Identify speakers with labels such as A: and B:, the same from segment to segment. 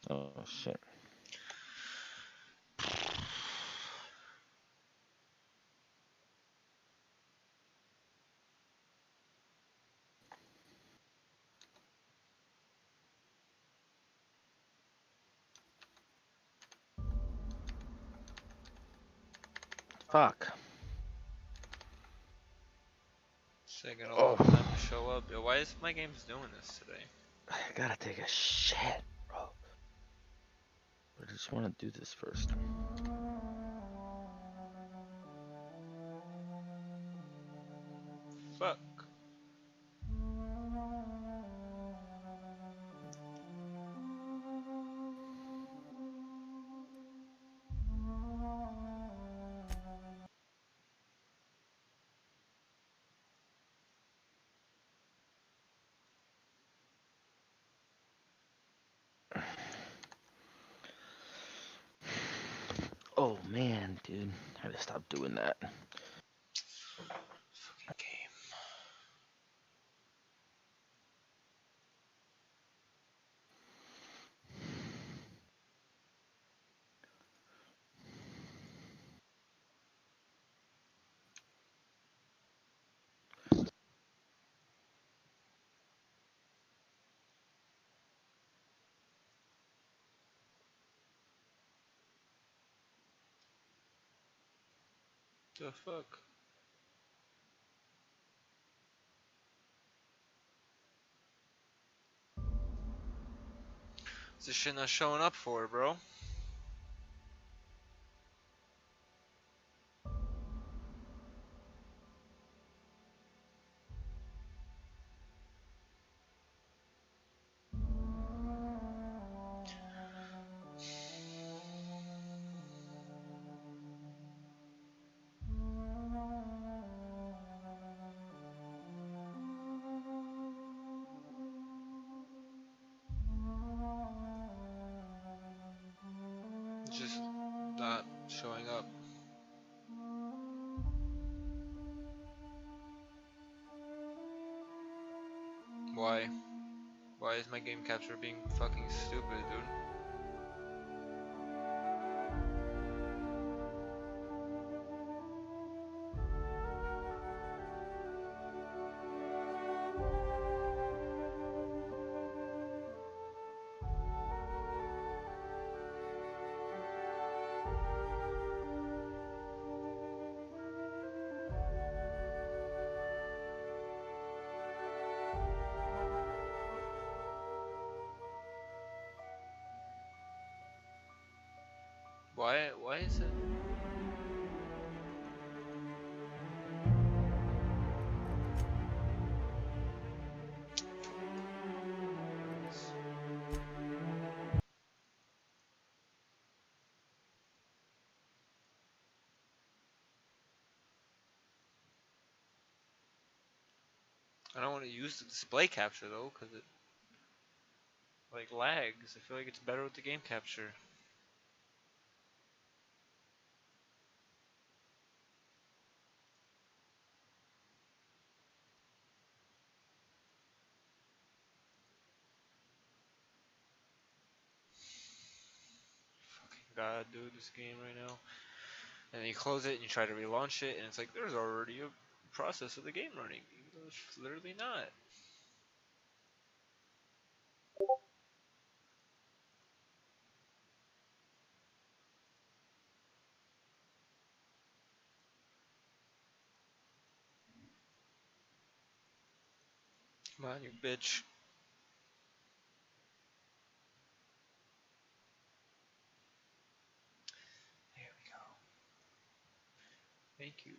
A: Oh shit. Fuck.
B: It's taking a
A: Oh,
B: long time to show up. Yo, why is my games doing this today?
A: I gotta take a shit, bro. I just want to do this first.
B: Fuck.
A: Oh man, dude, I gotta stop doing that.
B: Fucking game. The fuck? What's this shit not showing up for, bro? It's just not showing up. Why? Why is my game capture being fucking stupid, dude? Why is it? I don't want to use the display capture though, cause it like lags. I feel like it's better with the game capture. Fucking god, dude, this game right now. And then you close it and you try to relaunch it, and it's like there's already a process of the game running, even though it's literally not. Come on, you bitch. There we go. Thank you.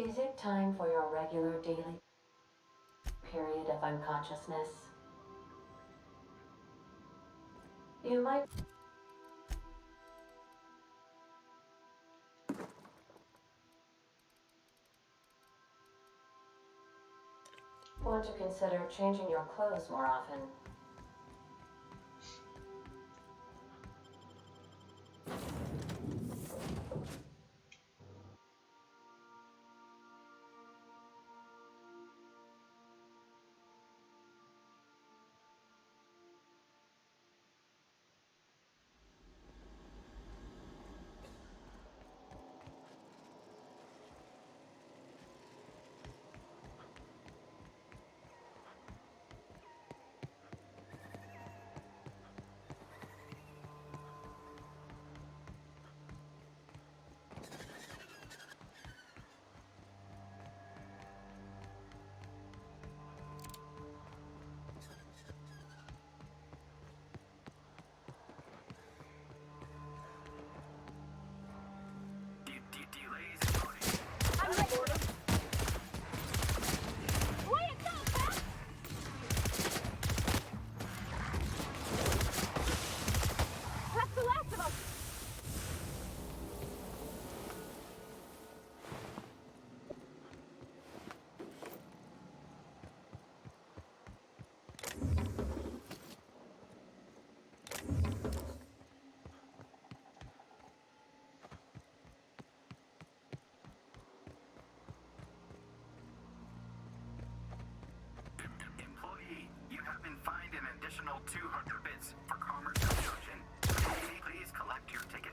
C: Is it time for your regular daily period of unconsciousness? You might want to consider changing your clothes more often.
D: Employee, you have been fined an additional 200 bits for commerce obstruction. Please collect your ticket.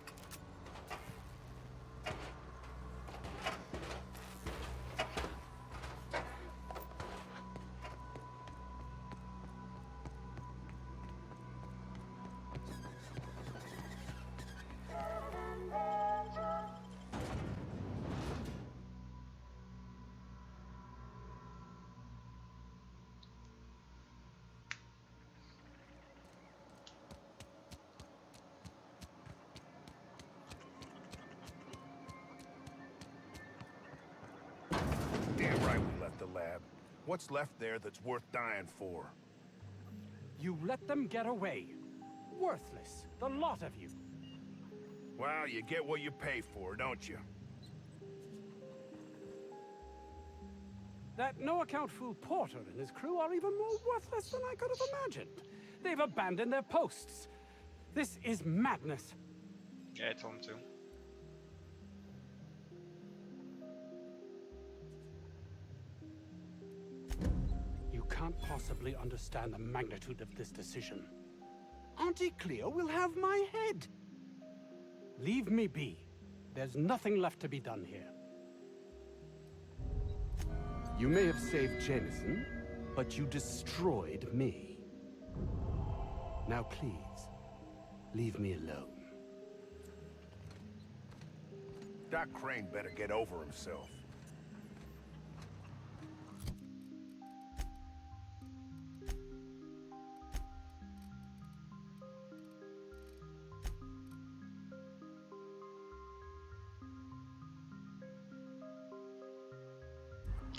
E: Damn right we left the lab. What's left there that's worth dying for?
F: You let them get away. Worthless, the lot of you.
E: Well, you get what you pay for, don't you?
F: That no-account fool Porter and his crew are even more worthless than I could have imagined. They've abandoned their posts. This is madness.
B: Yeah, I told him to.
F: You can't possibly understand the magnitude of this decision. Auntie Cleo will have my head. Leave me be. There's nothing left to be done here. You may have saved Jameson, but you destroyed me. Now please, leave me alone.
E: Doc Crane better get over himself.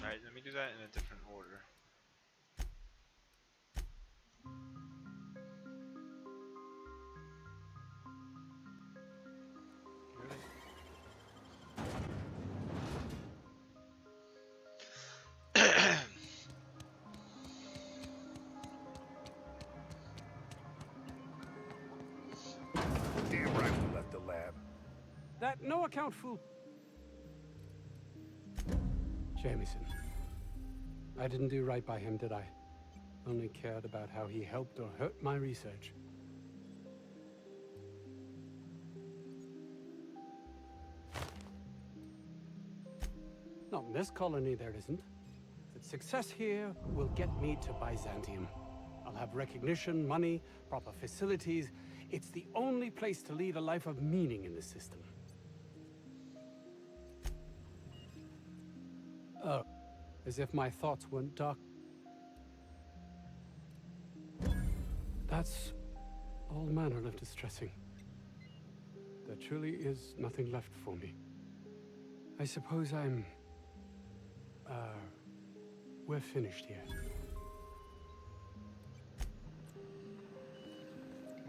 B: Alright, let me do that in a different order.
E: Damn right we left the lab.
F: That no-account fool... Jameson. I didn't do right by him, did I? Only cared about how he helped or hurt my research. Not in this colony, there isn't. But success here will get me to Byzantium. I'll have recognition, money, proper facilities. It's the only place to lead a life of meaning in this system. Oh, as if my thoughts weren't dark. That's all manner of distressing. There truly is nothing left for me. I suppose I'm We're finished here.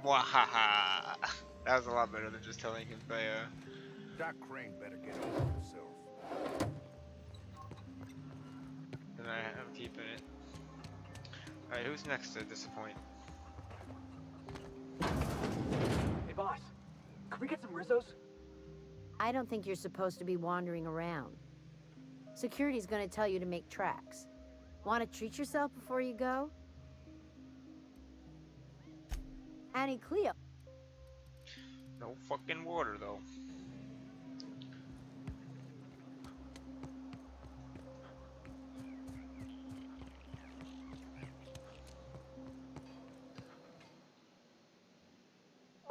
B: Wahaha! That was a lot better than just telling him by
E: Doc Crane better get over himself.
B: and I'm keeping it. Alright, who's next to disappoint?
G: Hey, boss. Could we get some Rizzos?
H: I don't think you're supposed to be wandering around. Security's gonna tell you to make tracks. Want to treat yourself before you go? Annie Cleo.
B: No fucking water though.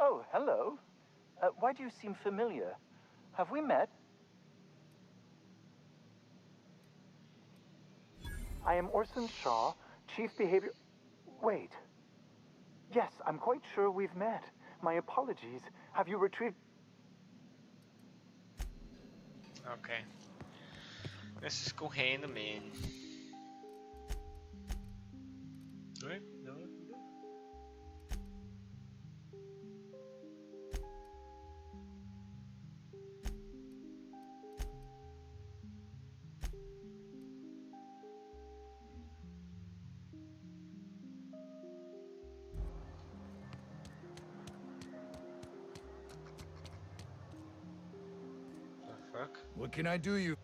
G: Oh, hello. Why do you seem familiar? Have we met? I am Orson Shaw, Chief Behavior... Wait. Yes, I'm quite sure we've met. My apologies. Have you retrieved...
B: Okay. Let's just go hand them in. Alright, no. The fuck?
E: What can I do you?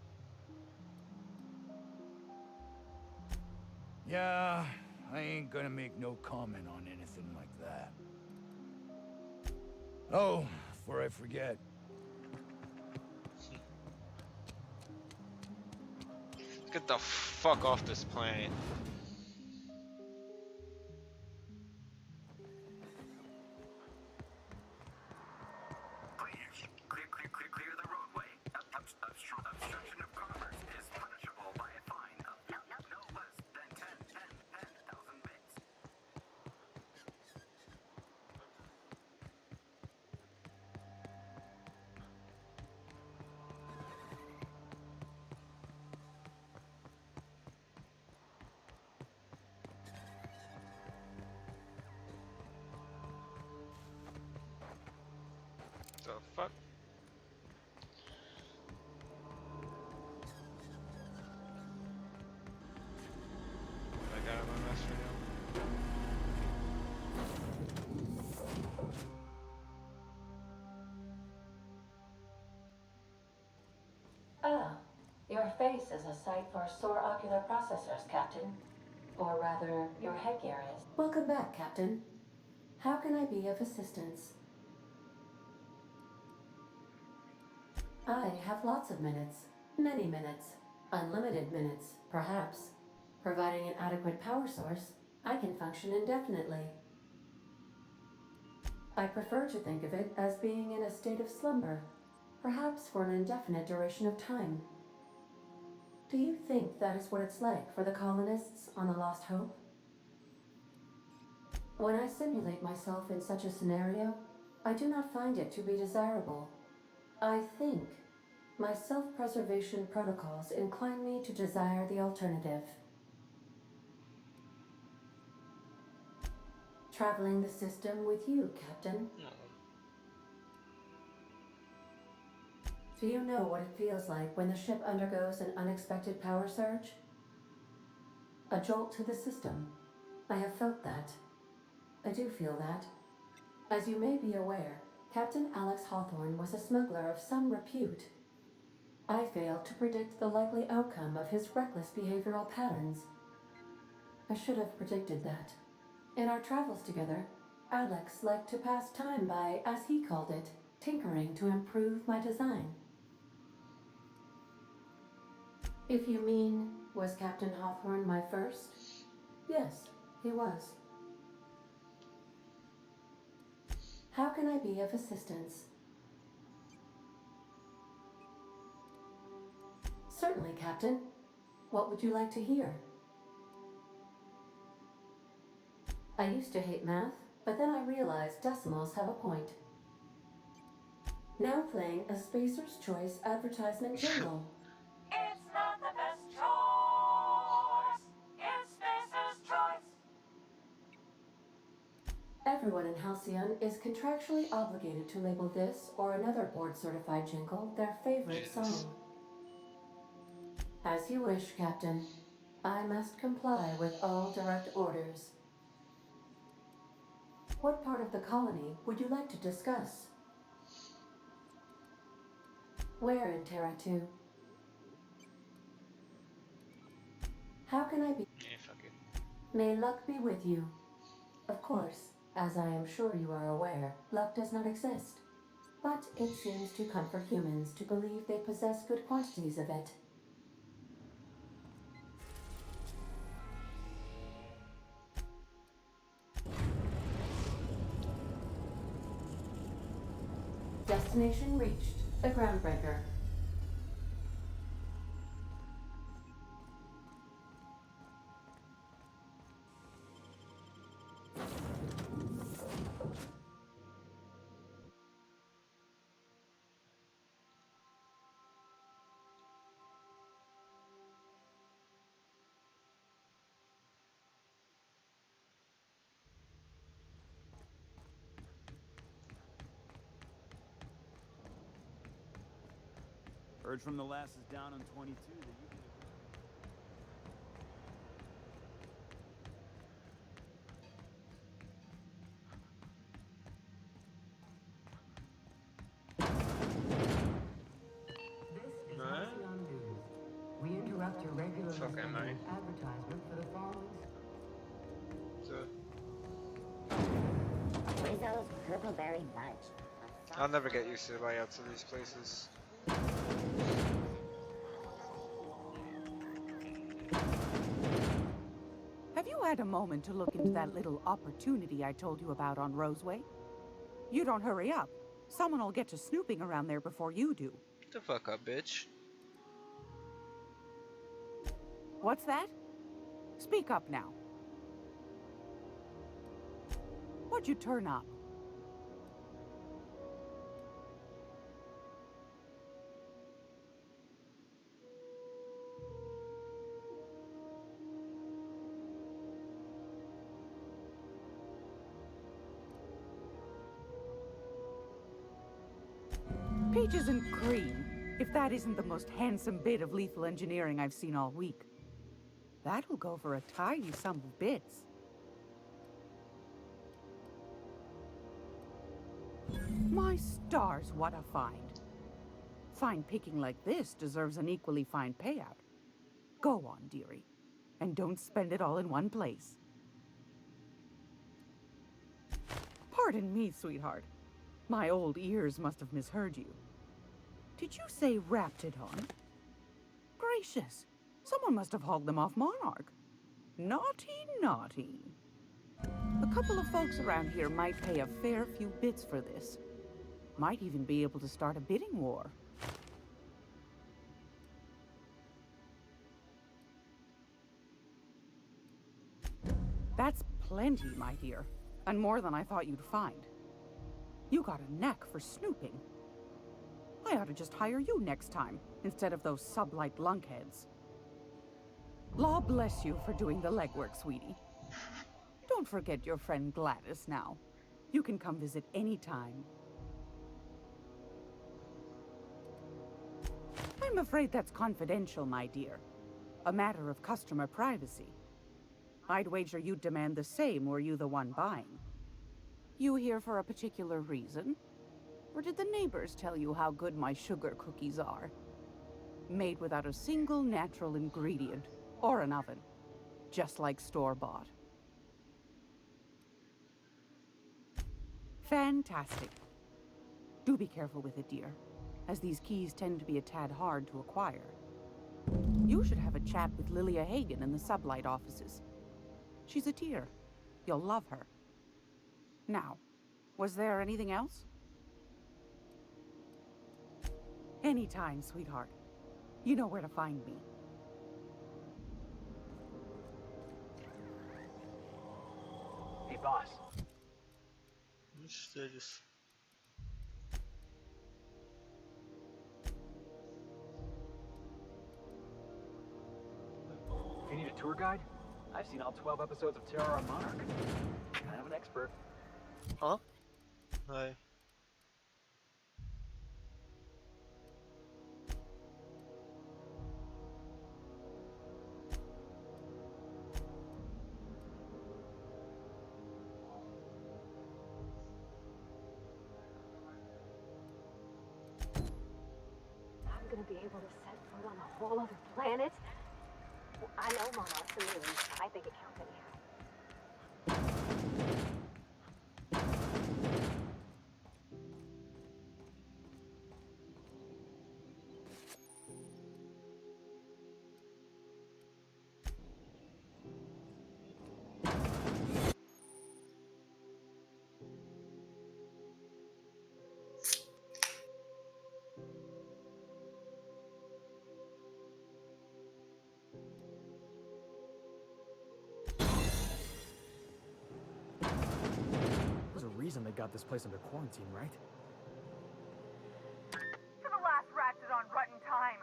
E: Yeah, I ain't gonna make no comment on anything like that. Oh, before I forget.
B: Get the fuck off this planet.
D: Clear the roadway. Obstruction of commerce is punishable by a fine of no less than 10,000 bits.
B: The fuck? I got him on this right now.
C: Ah, your face is a sight for sore ocular processors, Captain. Or rather, your headgear is. Welcome back, Captain. How can I be of assistance? I have lots of minutes. Many minutes. Unlimited minutes, perhaps. Providing an adequate power source, I can function indefinitely. I prefer to think of it as being in a state of slumber, perhaps for an indefinite duration of time. Do you think that is what it's like for the colonists on the Lost Hope? When I simulate myself in such a scenario, I do not find it to be desirable. I think my self-preservation protocols incline me to desire the alternative. Traveling the system with you, Captain. Do you know what it feels like when the ship undergoes an unexpected power surge? A jolt to the system. I have felt that. I do feel that. As you may be aware, Captain Alex Hawthorne was a smuggler of some repute. I failed to predict the likely outcome of his reckless behavioral patterns. I should have predicted that. In our travels together, Alex liked to pass time by, as he called it, tinkering to improve my design. If you mean, was Captain Hawthorne my first? Yes, he was. How can I be of assistance? Certainly, Captain. What would you like to hear? I used to hate math, but then I realized decimals have a point. Now playing a Spacer's Choice advertisement jingle. It's not the best choice. Everyone in Halcyon is contractually obligated to label this or another board-certified jingle their favorite song. As you wish, Captain. I must comply with all direct orders. What part of the colony would you like to discuss? Where in Terra 2? How can I be?
B: Yeah, fuck it.
C: May luck be with you. Of course, as I am sure you are aware, luck does not exist. But it seems to comfort humans to believe they possess good quantities of it. Destination reached. The Groundbreaker.
I: Heard from the lasses down on 22 that you can...
C: This is
B: Huh?
C: Halcyon News. We interrupt your regular
B: Fuck am I?
C: advertisement for the following.
B: So,
J: Where's those purple-berry buds?
B: I'll never get used to the layouts of these places.
K: Have you had a moment to look into that little opportunity I told you about on Roseway? You don't hurry up. Someone will get to snooping around there before you do.
B: Get the fuck up, bitch.
K: What's that? Speak up now. What'd you turn up? Peaches and cream, if that isn't the most handsome bit of lethal engineering I've seen all week. That'll go for a tidy sum of bits. My stars, what a find. Fine picking like this deserves an equally fine payout. Go on, dearie, and don't spend it all in one place. Pardon me, sweetheart. My old ears must have misheard you. Did you say Raptidon? Gracious, someone must have hauled them off Monarch. Naughty, naughty. A couple of folks around here might pay a fair few bits for this. Might even be able to start a bidding war. That's plenty, my dear, and more than I thought you'd find. You got a knack for snooping. I ought to just hire you next time, instead of those sublight lunkheads. Law bless you for doing the legwork, sweetie. Don't forget your friend Gladys now. You can come visit any time. I'm afraid that's confidential, my dear. A matter of customer privacy. I'd wager you'd demand the same were you the one buying. You here for a particular reason? Or did the neighbors tell you how good my sugar cookies are? Made without a single natural ingredient, or an oven. Just like store-bought. Fantastic. Do be careful with it, dear, as these keys tend to be a tad hard to acquire. You should have a chat with Lilia Hagen in the Sublight offices. She's a dear. You'll love her. Now, was there anything else? Anytime, sweetheart. You know where to find me.
G: Hey, boss.
B: Just...
G: If you need a tour guide, I've seen all 12 episodes of Terror on Monarch. Kind of an expert.
L: Hello?
B: Hi.
C: I'm gonna be able to set foot on a whole other planet. Well, I know Mama, it's the moon. I think it counts anyhow.
M: There's a reason they got this place under quarantine, right?
N: To the last ratchet on rotten time,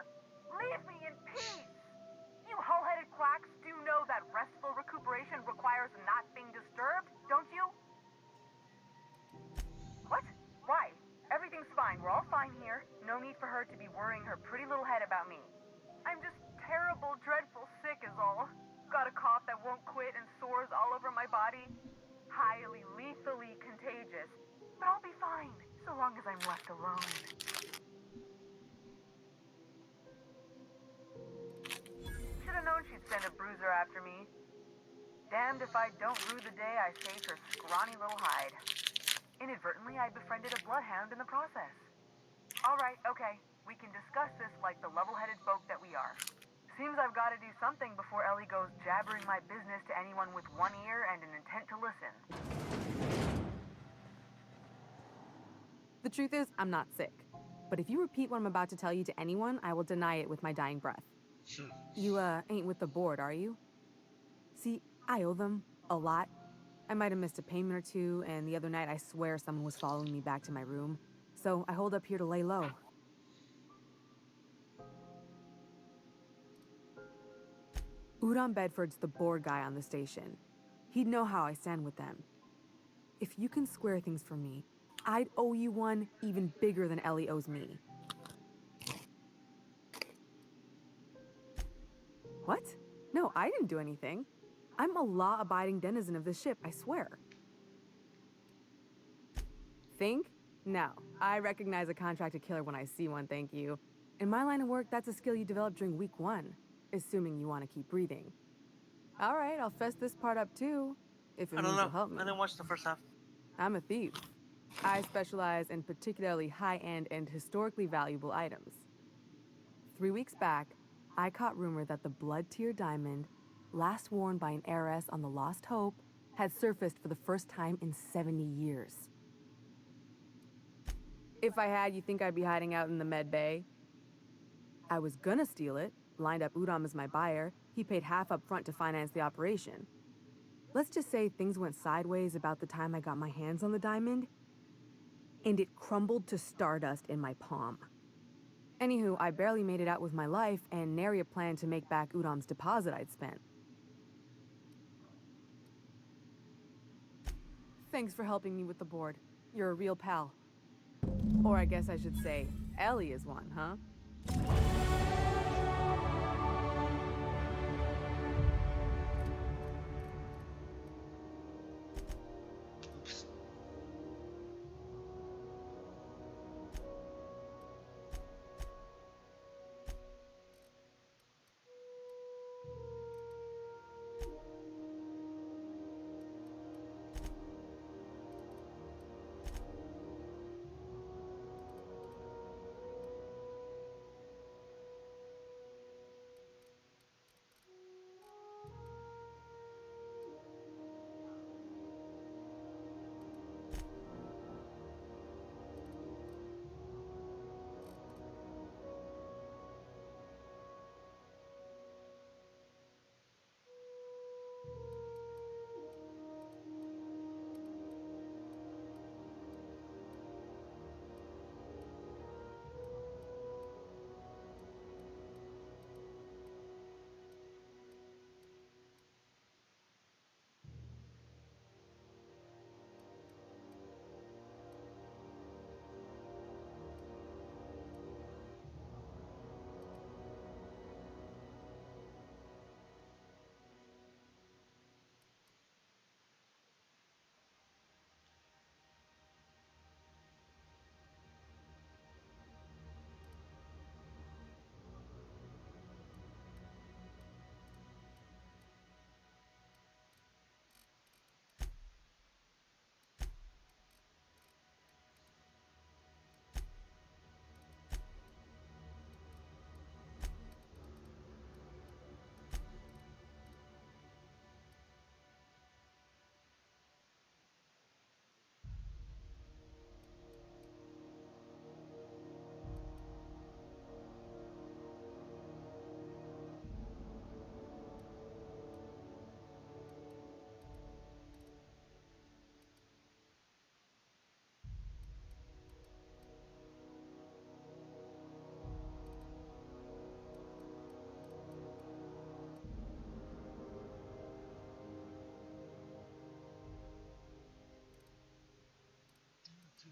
N: leave me in peace! You hull-headed quacks do know that restful recuperation requires not being disturbed, don't you? What? Why? Everything's fine. We're all fine here. No need for her to be worrying her pretty little head about me. I'm just terrible, dreadful sick is all. Got a cough that won't quit and sores all over my body. Highly, lethally contagious. But I'll be fine, so long as I'm left alone. Should've known she'd send a bruiser after me. Damned if I don't rue the day I saved her scrawny little hide. Inadvertently, I befriended a bloodhound in the process. Alright, okay. We can discuss this like the level-headed folk that we are. Seems I've got to do something before Ellie goes jabbering my business to anyone with one ear and an intent to listen.
K: The truth is, I'm not sick. But if you repeat what I'm about to tell you to anyone, I will deny it with my dying breath. You, ain't with the board, are you? See, I owe them a lot. I might have missed a payment or two, and the other night I swear someone was following me back to my room. So I hold up here to lay low. Udon Bedford's the board guy on the station. He'd know how I stand with them. If you can square things for me, I'd owe you one even bigger than Ellie owes me. What? No, I didn't do anything. I'm a law-abiding denizen of this ship, I swear. Think? No. I recognize a contracted killer when I see one, thank you. In my line of work, that's a skill you develop during week 1, assuming you want to keep breathing. All right, I'll fess this part up too, if it
L: I don't
K: means
L: know.
K: you'll help me.
L: I didn't watch the first half.
K: I'm a thief. I specialize in particularly high-end and historically valuable items. 3 weeks back, I caught rumor that the blood-tier diamond, last worn by an heiress on the Lost Hope, had surfaced for the first time in 70 years. If I had, you think I'd be hiding out in the med bay? I was gonna steal it, lined up Udom as my buyer. He paid half up front to finance the operation. Let's just say things went sideways about the time I got my hands on the diamond, and it crumbled to stardust in my palm. Anywho, I barely made it out with my life, and nary a plan to make back Udom's deposit I'd spent. Thanks for helping me with the board. You're a real pal. Or I guess I should say, Ellie is one, huh?
B: Oops.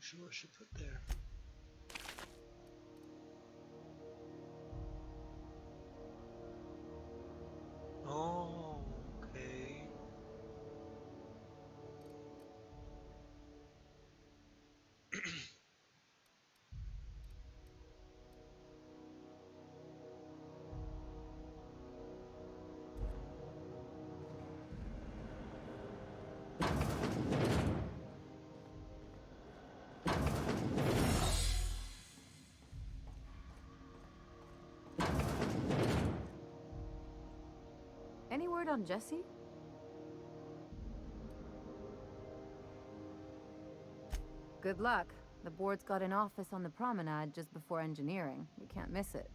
B: not sure what I should put there. Oh, okay.
L: Any word on Jesse? Good luck. The board's got an office on the promenade just before engineering. You can't miss it.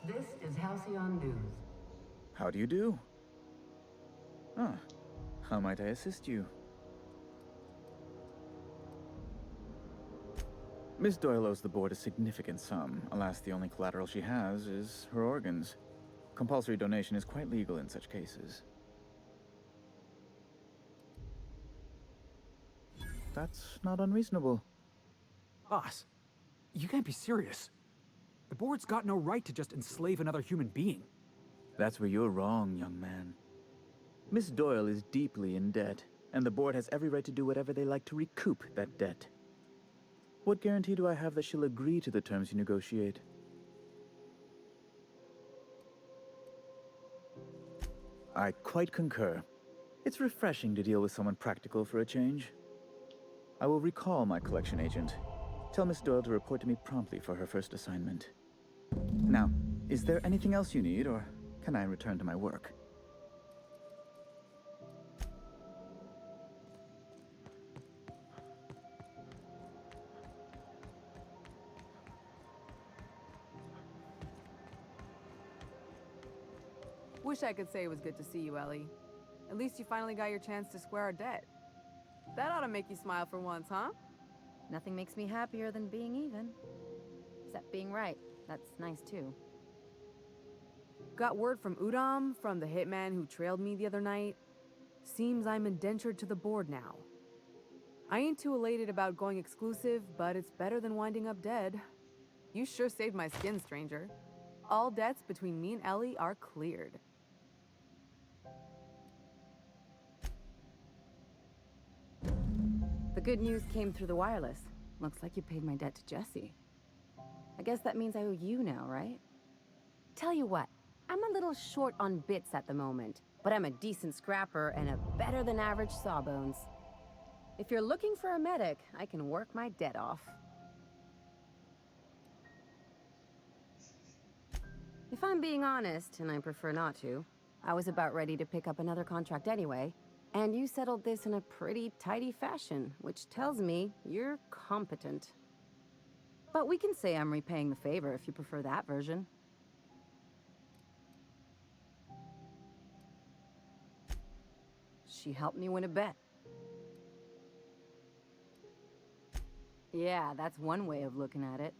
C: This is Halcyon News.
O: How do you do? Ah, how might I assist you? Miss Doyle owes the board a significant sum. Alas, the only collateral she has is her organs. Compulsory donation is quite legal in such cases. That's not unreasonable.
M: Boss, you can't be serious. The board's got no right to just enslave another human being.
O: That's where you're wrong, young man. Miss Doyle is deeply in debt, and the board has every right to do whatever they like to recoup that debt. What guarantee do I have that she'll agree to the terms you negotiate? I quite concur. It's refreshing to deal with someone practical for a change. I will recall my collection agent. Tell Miss Doyle to report to me promptly for her first assignment. Now, is there anything else you need, or can I return to my work?
L: Wish I could say it was good to see you, Ellie. At least you finally got your chance to square our debt. That ought to make you smile for once, huh? Nothing makes me happier than being even. Except being right. That's nice, too. Got word from Udom, from the hitman who trailed me the other night. Seems I'm indentured to the board now. I ain't too elated about going exclusive, but it's better than winding up dead. You sure saved my skin, stranger. All debts between me and Ellie are cleared. The good news came through the wireless. Looks like you paid my debt to Jesse. I guess that means I owe you now, right? Tell you what, I'm a little short on bits at the moment, but I'm a decent scrapper and a better than average sawbones. If you're looking for a medic, I can work my debt off. If I'm being honest, and I prefer not to, I was about ready to pick up another contract anyway, and you settled this in a pretty tidy fashion, which tells me you're competent. But we can say I'm repaying the favor if you prefer that version. She helped me win a bet. Yeah, that's one way of looking at it.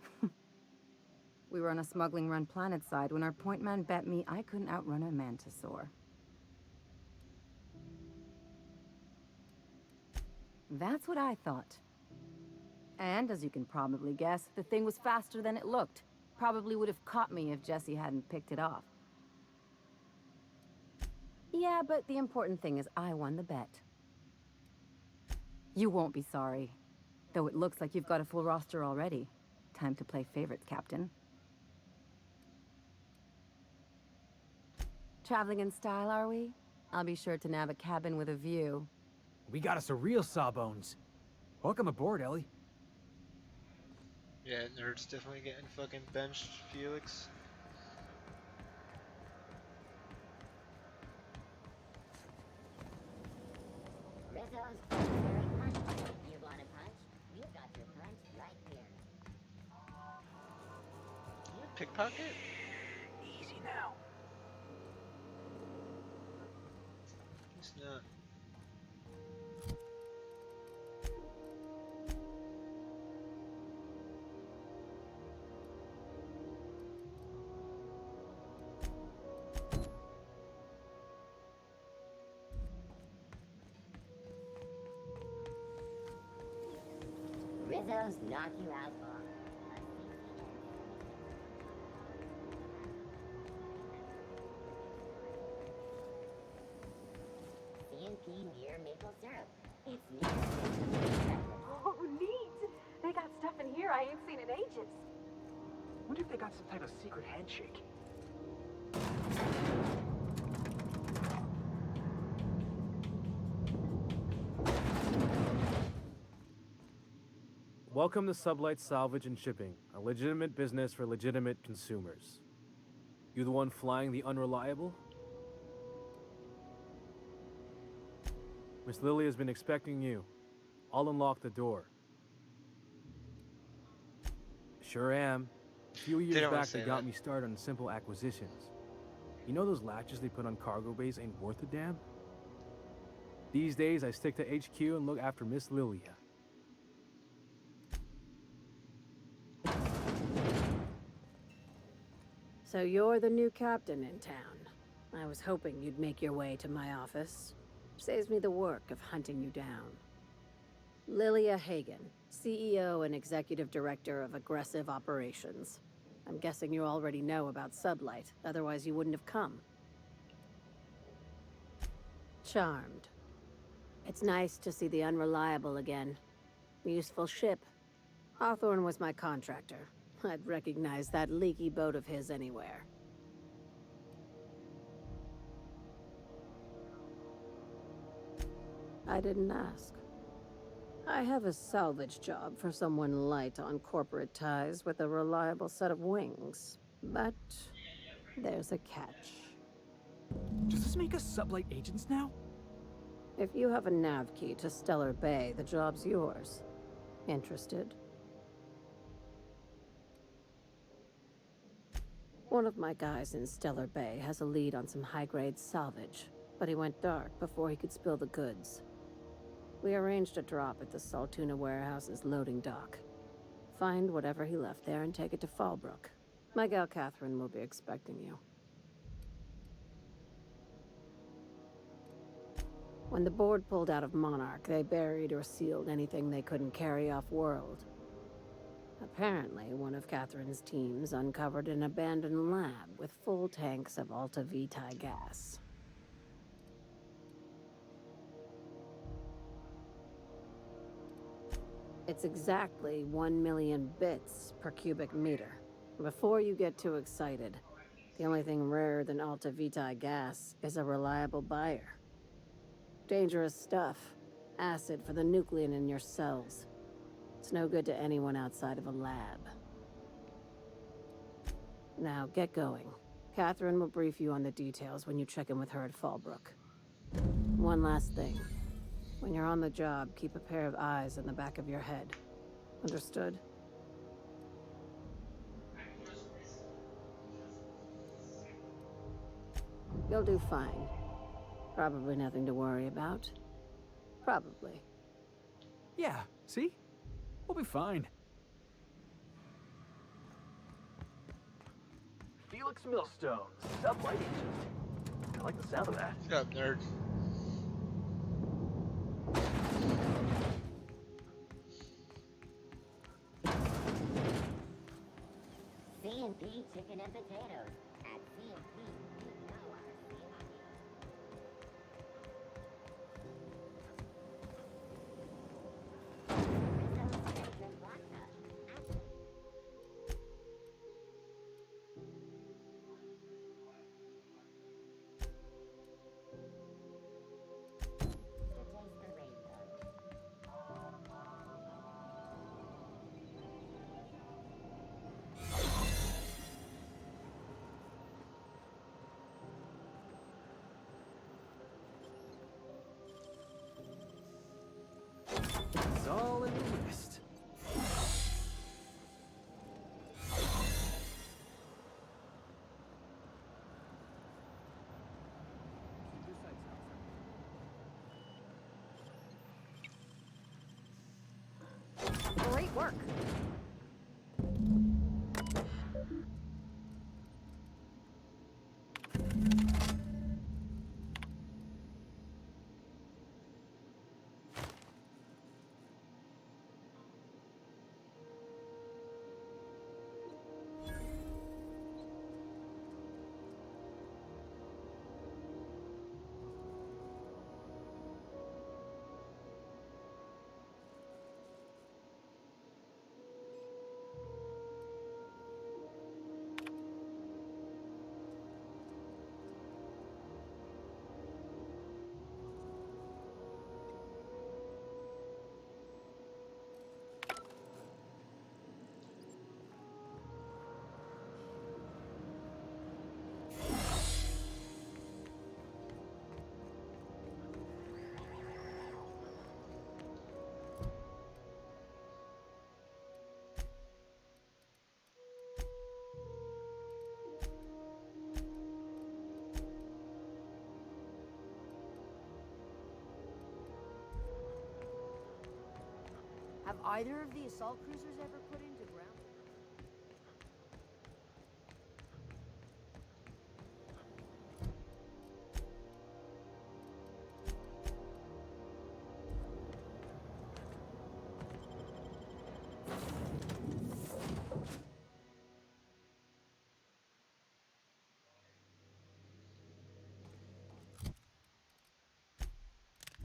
L: We were on a smuggling run planetside when our point man bet me I couldn't outrun a mantisaur. That's what I thought. And as you can probably guess, the thing was faster than it looked. Probably would have caught me if Jesse hadn't picked it off. Yeah, but the important thing is I won the bet. You won't be sorry. Though it looks like you've got a full roster already. Time to play favorites, Captain. Traveling in style, are we? I'll be sure to nab a cabin with a view.
M: We got us a real sawbones. Welcome aboard, Ellie.
B: Yeah, nerd's definitely getting fucking benched, Felix.
J: Rizzo's very punch. You want a punch? You got your punch right here.
B: Pickpocket?
G: Easy now.
B: It's not.
J: Rizzo's knock you out for CNP near maple syrup. It's near.
K: Oh, neat! They got stuff in here I ain't seen in ages.
M: Wonder if they got some type of secret handshake.
P: Welcome to Sublight Salvage and Shipping, a legitimate business for legitimate consumers. You the one flying the unreliable? Miss Lily has been expecting you. I'll unlock the door. Sure am. A few years
B: Didn't wanna
P: back, they
B: say
P: got
B: that.
P: me started on simple acquisitions. You know those latches they put on cargo bays ain't worth a damn? These days, I stick to HQ and look after Miss Lilia.
C: So you're the new captain in town. I was hoping you'd make your way to my office. Saves me the work of hunting you down. Lilia Hagen, CEO and Executive Director of Aggressive Operations. I'm guessing you already know about Sublight, otherwise you wouldn't have come. Charmed. It's nice to see the Unreliable again. Useful ship. Hawthorne was my contractor. I'd recognize that leaky boat of his anywhere. I didn't ask. I have a salvage job for someone light on corporate ties with a reliable set of wings. But there's a catch.
M: Does this make us Sublight agents now?
C: If you have a nav key to Stellar Bay, the job's yours. Interested? One of my guys in Stellar Bay has a lead on some high-grade salvage, but he went dark before he could spill the goods. We arranged a drop at the Saltuna warehouse's loading dock. Find whatever he left there and take it to Fallbrook. My gal Catherine will be expecting you. When the board pulled out of Monarch, they buried or sealed anything they couldn't carry off-world. Apparently, one of Catherine's teams uncovered an abandoned lab with full tanks of Alta Vitae gas. It's exactly 1 million bits per cubic meter. Before you get too excited, the only thing rarer than Alta Vitae gas is a reliable buyer. Dangerous stuff. Acid for the nuclein in your cells. It's no good to anyone outside of a lab. Now, get going. Catherine will brief you on the details when you check in with her at Fallbrook. One last thing. When you're on the job, keep a pair of eyes in the back of your head. Understood? You'll do fine. Probably nothing to worry about. Probably.
M: Yeah, see? We'll be fine.
Q: Felix Millstone, Sublight agent. I like the sound of that.
B: Shut up, nerd.
J: CNP chicken and potatoes. At CNP, we know our CNP. Rizzo's Spectrum Vodka. To taste the rainbow.
M: It's all in the list.
K: Great work.
H: Have either of the assault cruisers ever put into ground?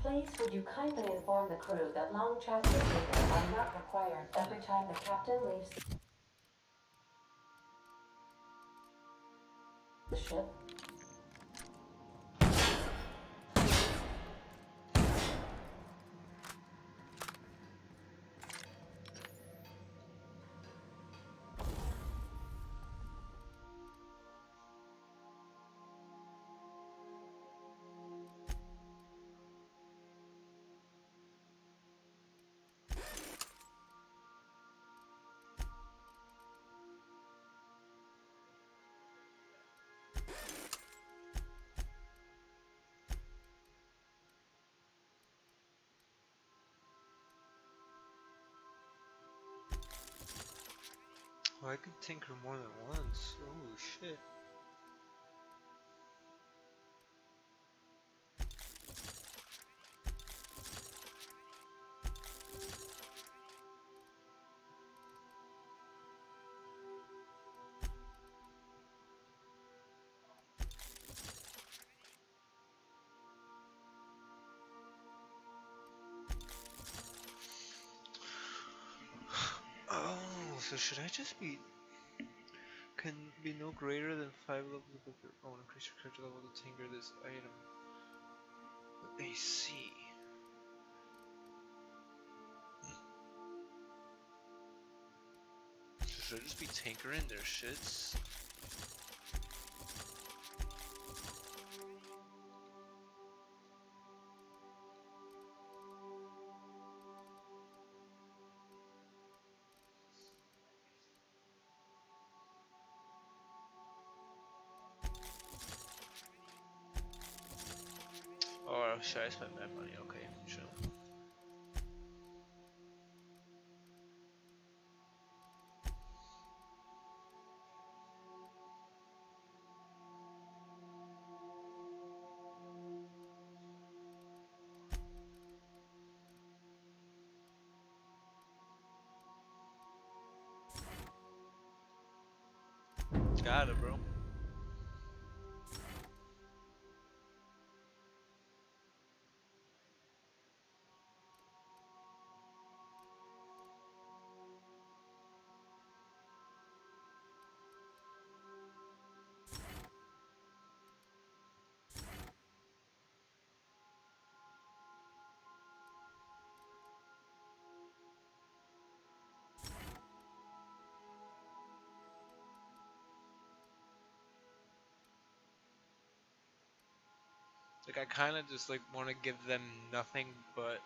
C: Please would you kindly inform the crew that long chats with me are not required every time the captain leaves the ship?
B: Oh, I could tinker more than once. Oh shit. Oh, so should I just be... Can be no greater than 5 levels above your own. Increase your character level to tinker this item. Let me see. So should I just be tinkering their shits? Or should I spend that money? Okay, sure. Got it, bro. Like I kind of just like want to give them nothing but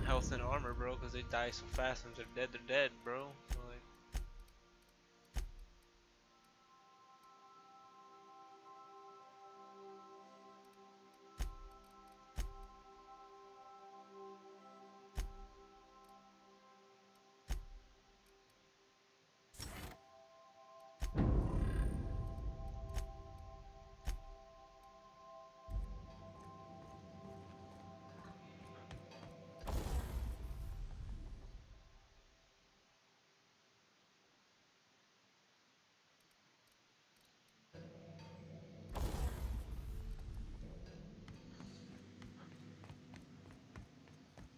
B: health and armor, bro, because they die so fast. Once they're dead, bro. So, like,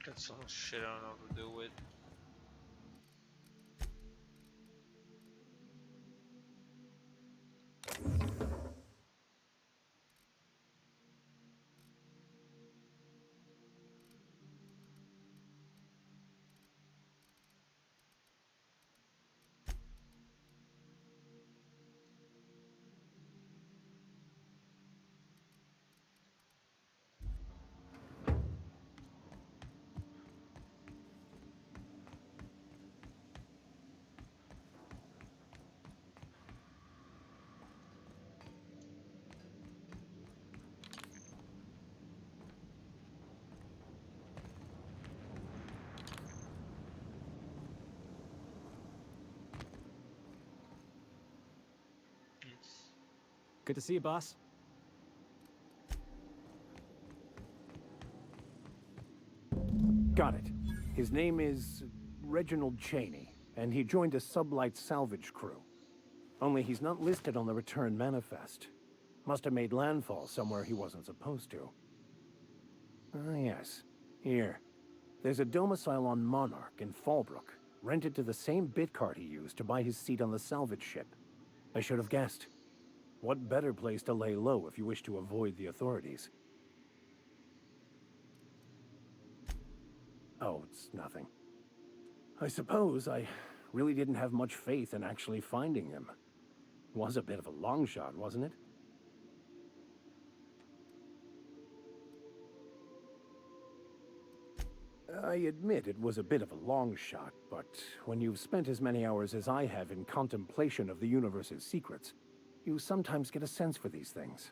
B: got so much shit I don't know what to do with.
M: Good to see you, boss.
R: Got it. His name is Reginald Cheney, and he joined a sublight salvage crew. Only he's not listed on the return manifest. Must have made landfall somewhere he wasn't supposed to. Ah, yes. Here. There's a domicile on Monarch in Fallbrook, rented to the same bit card he used to buy his seat on the salvage ship. I should have guessed. What better place to lay low if you wish to avoid the authorities? Oh, it's nothing. I suppose I really didn't have much faith in actually finding him. Was a bit of a long shot, wasn't it? I admit it was a bit of a long shot, but when you've spent as many hours as I have in contemplation of the universe's secrets, you sometimes get a sense for these things.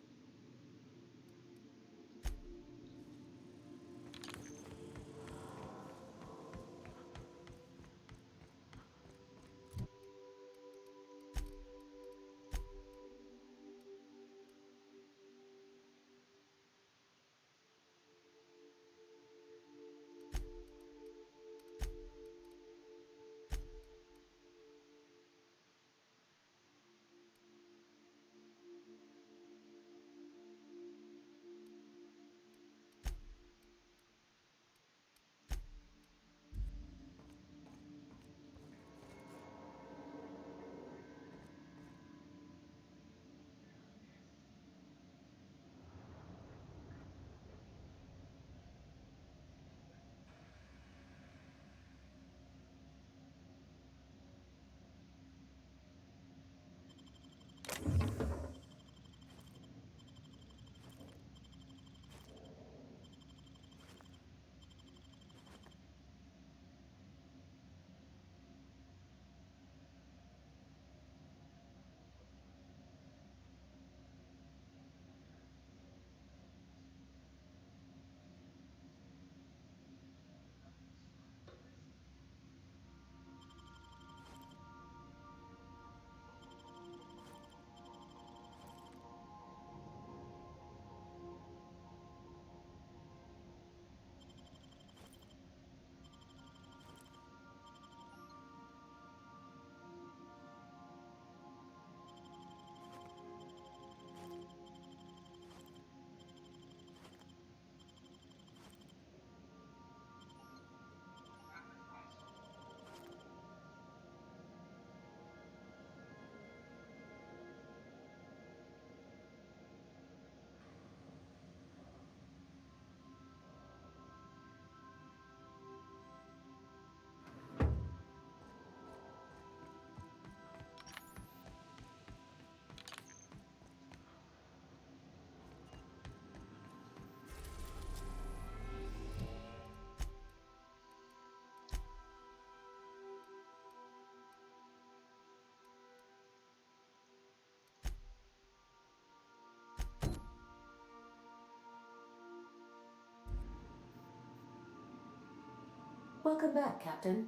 C: Welcome back, Captain.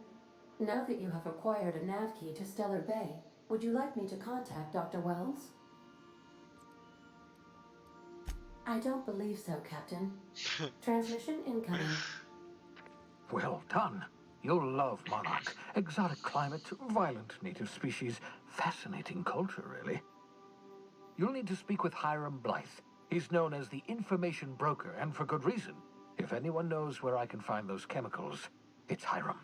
C: Now that you have acquired a nav key to Stellar Bay, would you like me to contact Dr. Wells? I don't believe so, Captain. Transmission incoming.
S: Well done. You'll love Monarch. Exotic climate, violent native species, fascinating culture, really. You'll need to speak with Hiram Blythe. He's known as the information broker, and for good reason. If anyone knows where I can find those chemicals, it's Hiram.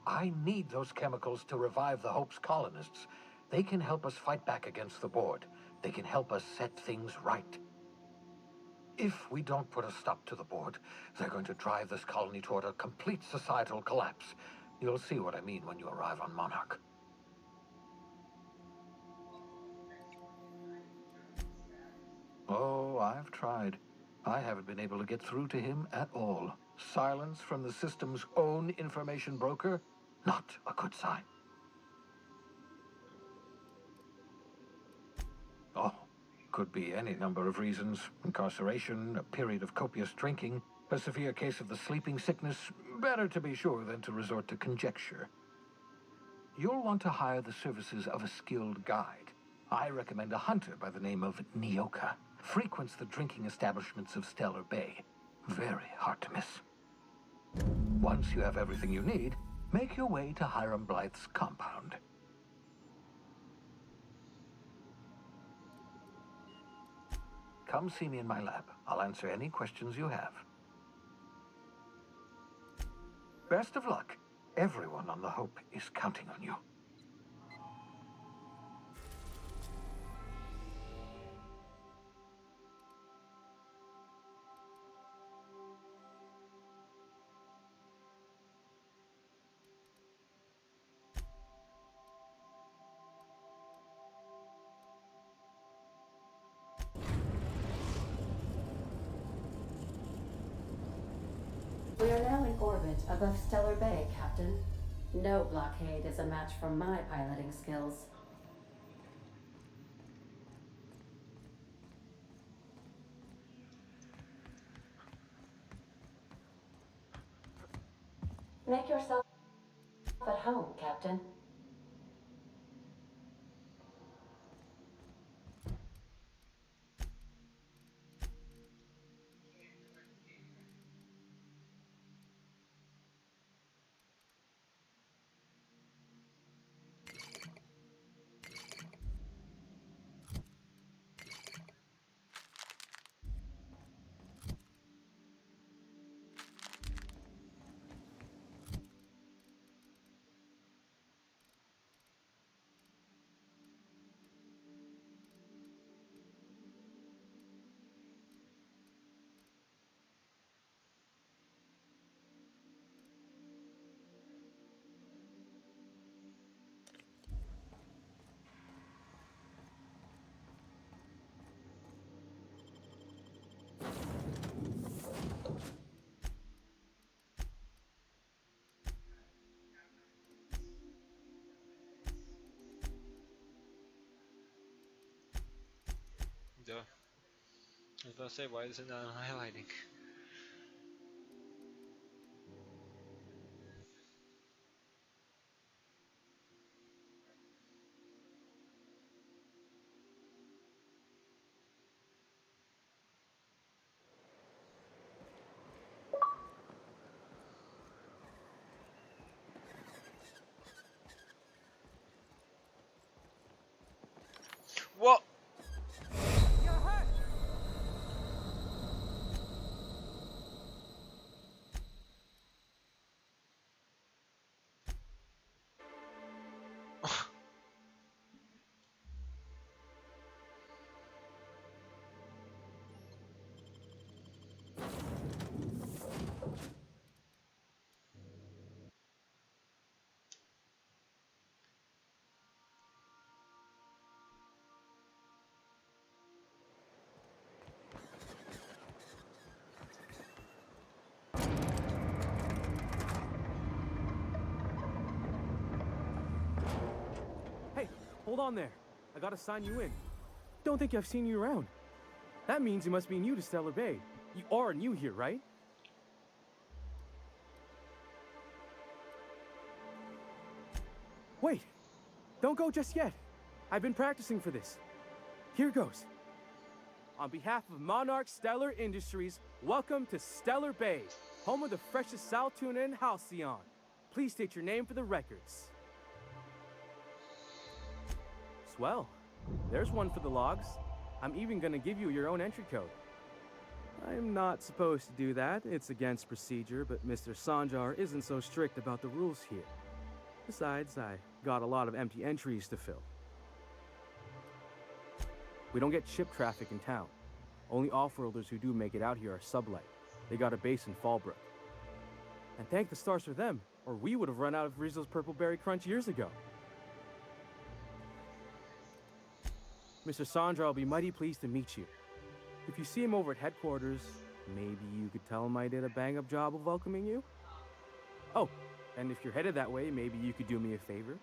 S: I need those chemicals to revive the Hope's colonists. They can help us fight back against the Board. They can help us set things right. If we don't put a stop to the Board, they're going to drive this colony toward a complete societal collapse. You'll see what I mean when you arrive on Monarch. Oh, I've tried. I haven't been able to get through to him at all. Silence from the system's own information broker? Not a good sign. Oh, could be any number of reasons. Incarceration, a period of copious drinking, a severe case of the sleeping sickness. Better to be sure than to resort to conjecture. You'll want to hire the services of a skilled guide. I recommend a hunter by the name of Nyoka. Frequents the drinking establishments of Stellar Bay. Very hard to miss. Once you have everything you need, make your way to Hiram Blythe's compound. Come see me in my lab. I'll answer any questions you have. Best of luck. Everyone on the Hope is counting on you.
C: We are now in orbit above Stellar Bay, Captain. No blockade is a match for my piloting skills. Make yourself at home, Captain.
B: Duh. I was about to say, why is it not highlighting? What?
P: Hey, hold on there. I gotta sign you in. Don't think I've seen you around. That means you must be new to Stellar Bay. You are new here, right? Wait, don't go just yet. I've been practicing for this. Here goes. On behalf of Monarch Stellar Industries, welcome to Stellar Bay, home of the freshest sal tuna and halcyon. Please state your name for the records. Swell. There's one for the logs. I'm even gonna give you your own entry code. I'm not supposed to do that. It's against procedure, but Mr. Sanjar isn't so strict about the rules here. Besides, I got a lot of empty entries to fill. We don't get ship traffic in town. Only off-worlders who do make it out here are sublight. They got a base in Fallbrook. And thank the stars for them, or we would have run out of Rizzo's Purple Berry Crunch years ago. Mr. Sandra will be mighty pleased to meet you. If you see him over at headquarters, maybe you could tell him I did a bang-up job of welcoming you? Oh, and if you're headed that way, maybe you could do me a favor?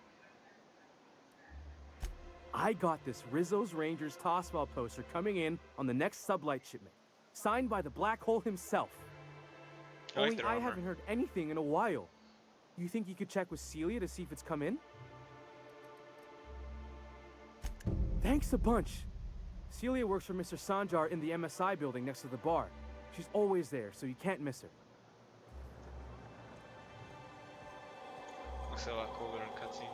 P: I got this Rizzo's Rangers tossball poster coming in on the next sublight shipment, signed by the Black Hole himself. Only I haven't heard anything in a while. You think you could check with Celia to see if it's come in? Thanks a bunch. Celia works for Mr. Sanjar in the MSI building next to the bar. She's always there, so you can't miss her.
B: Looks a lot cooler in cutscene.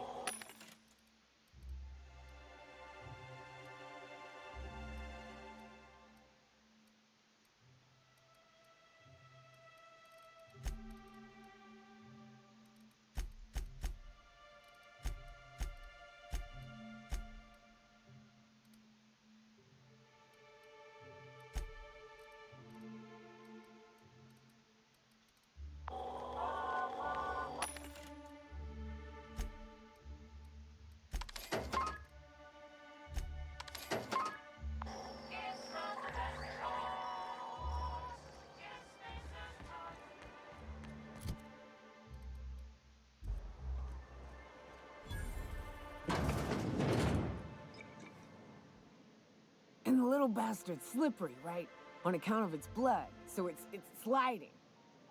L: And the little bastard's slippery, right? On account of its blood, so it's sliding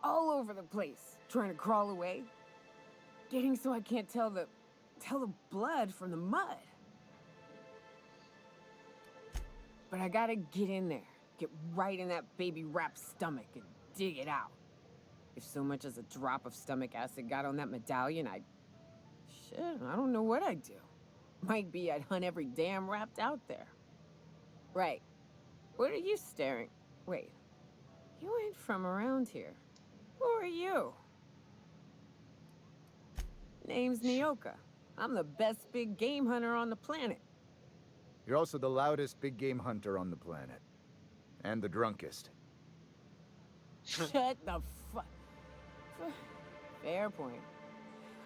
L: all over the place, trying to crawl away. Getting so I can't tell the blood from the mud. But I gotta get in there, get right in that baby rap's stomach and dig it out. If so much as a drop of stomach acid got on that medallion, shit, I don't know what I'd do. Might be I'd hunt every damn rapt out there. Right. What are you staring? Wait. You ain't from around here. Who are you? Name's Nyoka. I'm the best big game hunter on the planet.
O: You're also the loudest big game hunter on the planet. And the drunkest.
L: Shut the fuck. Fair point.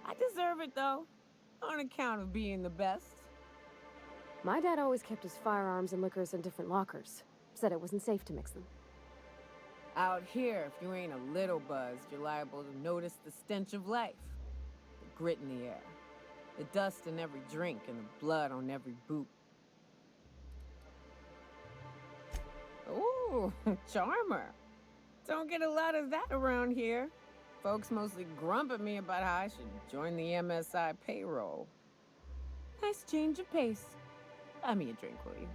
L: I deserve it, though. On account of being the best.
T: My dad always kept his firearms and liquors in different lockers. Said it wasn't safe to mix them.
L: Out here, if you ain't a little buzzed, you're liable to notice the stench of life. The grit in the air. The dust in every drink and the blood on every boot. Ooh, charmer. Don't get a lot of that around here. Folks mostly grump at me about how I should join the MSI payroll. Nice change of pace. Buy me a drink, will you?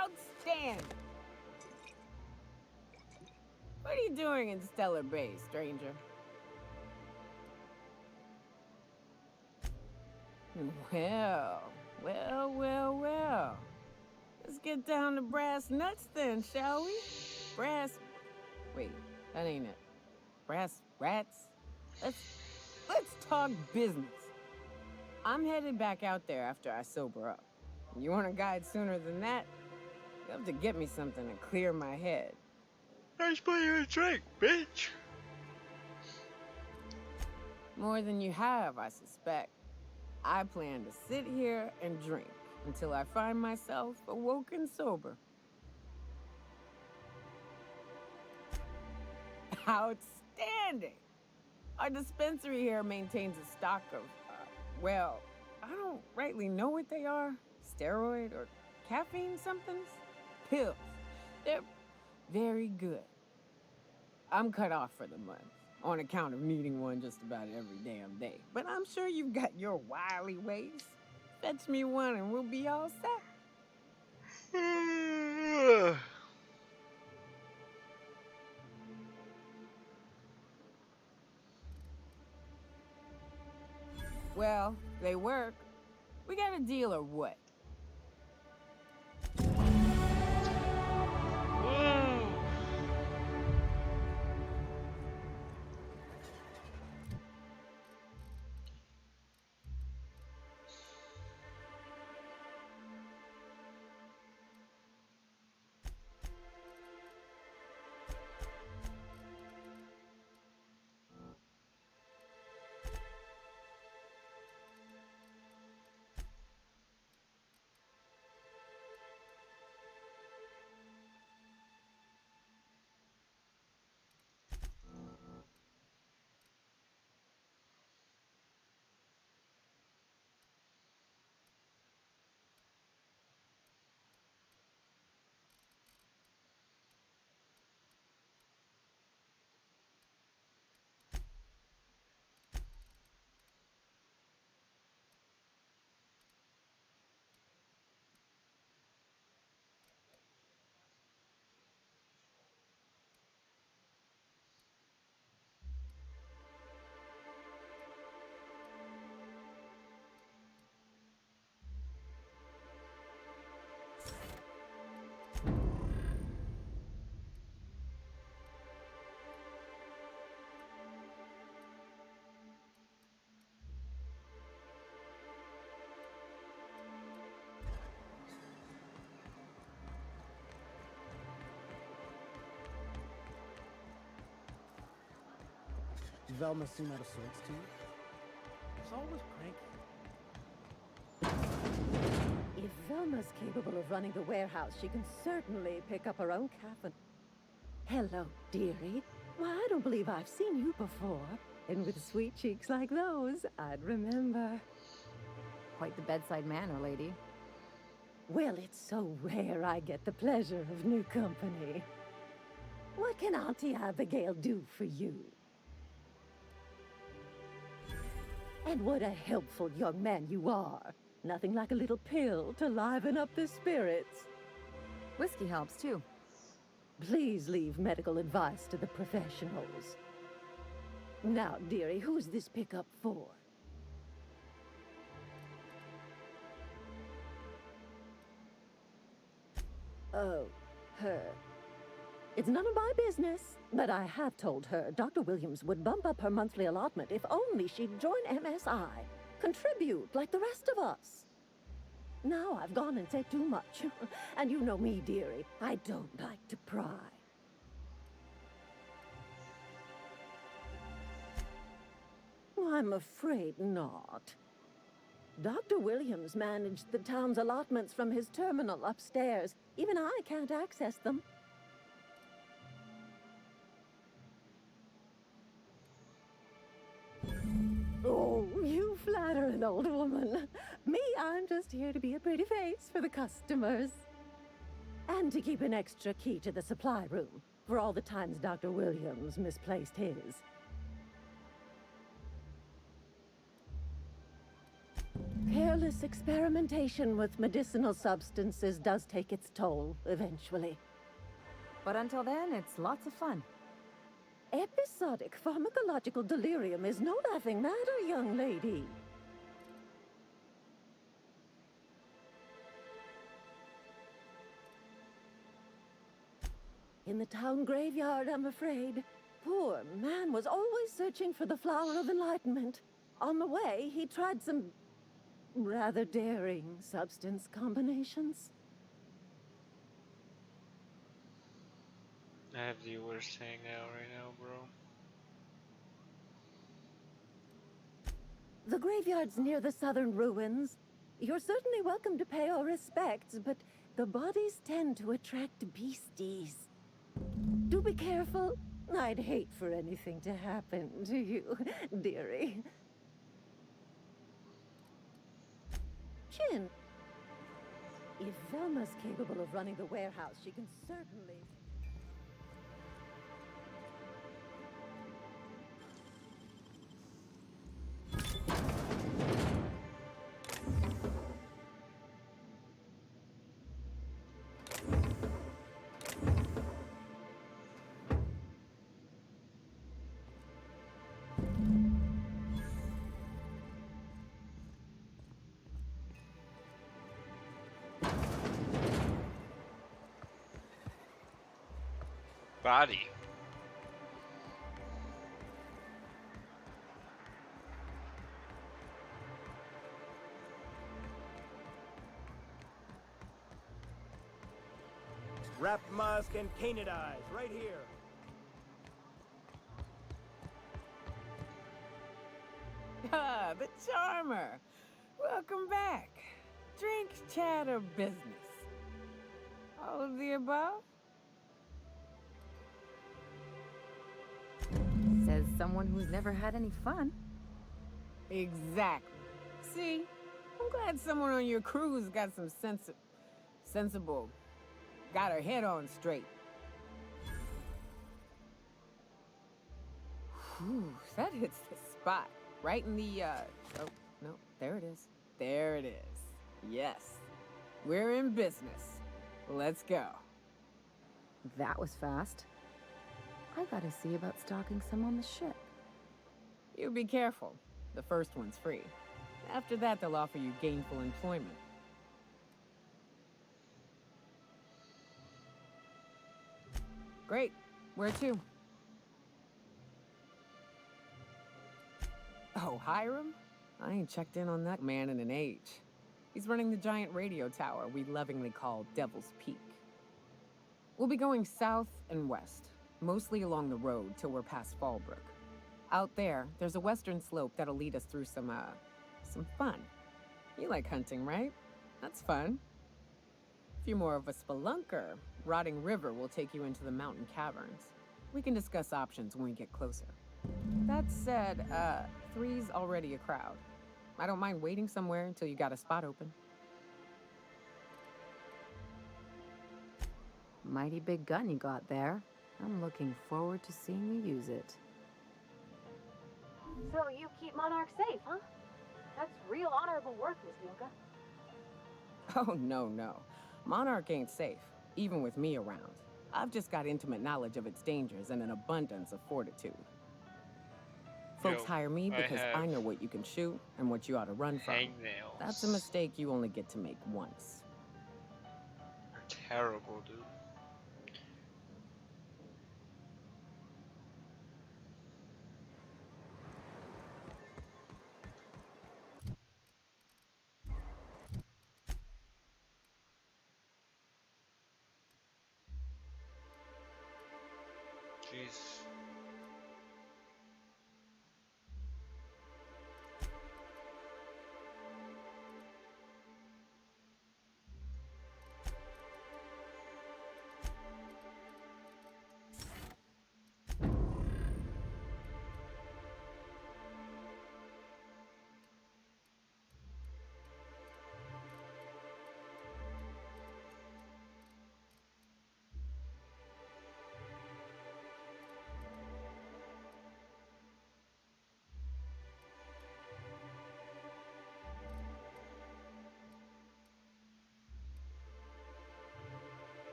L: Outstanding! What are you doing in Stellar Bay, stranger? Well. Let's get down to brass nuts then, shall we? Wait, that ain't it. Brass rats? Let's talk business. I'm headed back out there after I sober up. You want a guide sooner than that? You have to get me something to clear my head.
B: Nice buy you a drink, bitch.
L: More than you have, I suspect. I plan to sit here and drink until I find myself awoken sober. Outstanding! Our dispensary here maintains a stock of, well, I don't rightly know what they are. Steroid or caffeine somethings? Pills. They're very good. I'm cut off for the month, on account of needing one just about every damn day. But I'm sure you've got your wily ways. Fetch me one and we'll be all set. Well, they work. We got a deal or what?
F: Velma seem out of sorts to you?
P: She's always cranky.
U: If Velma's capable of running the warehouse, she can certainly pick up her own caffeine. Hello, dearie. Why, I don't believe I've seen you before. And with sweet cheeks like those, I'd remember.
L: Quite the bedside manner, lady.
U: Well, it's so rare I get the pleasure of new company. What can Auntie Abigail do for you? And what a helpful young man you are. Nothing like a little pill to liven up the spirits.
L: Whiskey helps, too.
U: Please leave medical advice to the professionals. Now, dearie, who's this pickup for? Oh, her. It's none of my business, but I have told her Dr. Williams would bump up her monthly allotment if only she'd join MSI. Contribute like the rest of us. Now I've gone and said too much. And you know me, dearie. I don't like to pry. I'm afraid not. Dr. Williams managed the town's allotments from his terminal upstairs. Even I can't access them. Oh, you flatter an old woman. Me, I'm just here to be a pretty face for the customers. And to keep an extra key to the supply room for all the times Dr. Williams misplaced his. Careless experimentation with medicinal substances does take its toll, eventually.
L: But until then, it's lots of fun.
U: Episodic pharmacological delirium is no laughing matter, young lady. In the town graveyard, I'm afraid. Poor man was always searching for the flower of enlightenment. On the way, he tried some rather daring substance combinations.
B: I have the worst hangout right now, bro.
U: The graveyard's near the southern ruins. You're certainly welcome to pay our respects, but the bodies tend to attract beasties. Do be careful. I'd hate for anything to happen to you, dearie. Chin. If Velma's capable of running the warehouse, she can certainly...
B: Body.
I: Wrap musk and canid eyes, right here.
V: Ah, the charmer. Welcome back. Drink, chat, or business? All of the above?
L: Says someone who's never had any fun.
V: Exactly. See? I'm glad someone on your crew's got some sensible. Got her head on straight. Whew, that hits the spot. Right in the, oh, no, there it is. There it is. Yes. We're in business. Let's go.
L: That was fast. I gotta see about stocking some on the ship.
V: You be careful. The first one's free. After that, they'll offer you gainful employment. Great. Where to? Oh, Hiram? I ain't checked in on that man in an age. He's running the giant radio tower we lovingly call Devil's Peak. We'll be going south and west, mostly along the road till we're past Fallbrook. Out there, there's a western slope that'll lead us through some fun. You like hunting, right? That's fun. If you're more of a spelunker, Rotting River will take you into the mountain caverns. We can discuss options when we get closer. That said, 3's already a crowd. I don't mind waiting somewhere until you got a spot open.
L: Mighty big gun you got there. I'm looking forward to seeing you use it.
T: So you keep Monarch safe, huh? That's real honorable work, Miss Milka.
V: Oh, no. Monarch ain't safe, even with me around. I've just got intimate knowledge of its dangers and an abundance of fortitude. Folks hire me because I know what you can shoot and what you ought to run from.
B: Hangnails.
V: That's a mistake you only get to make once.
B: You're terrible, dude. Jeez.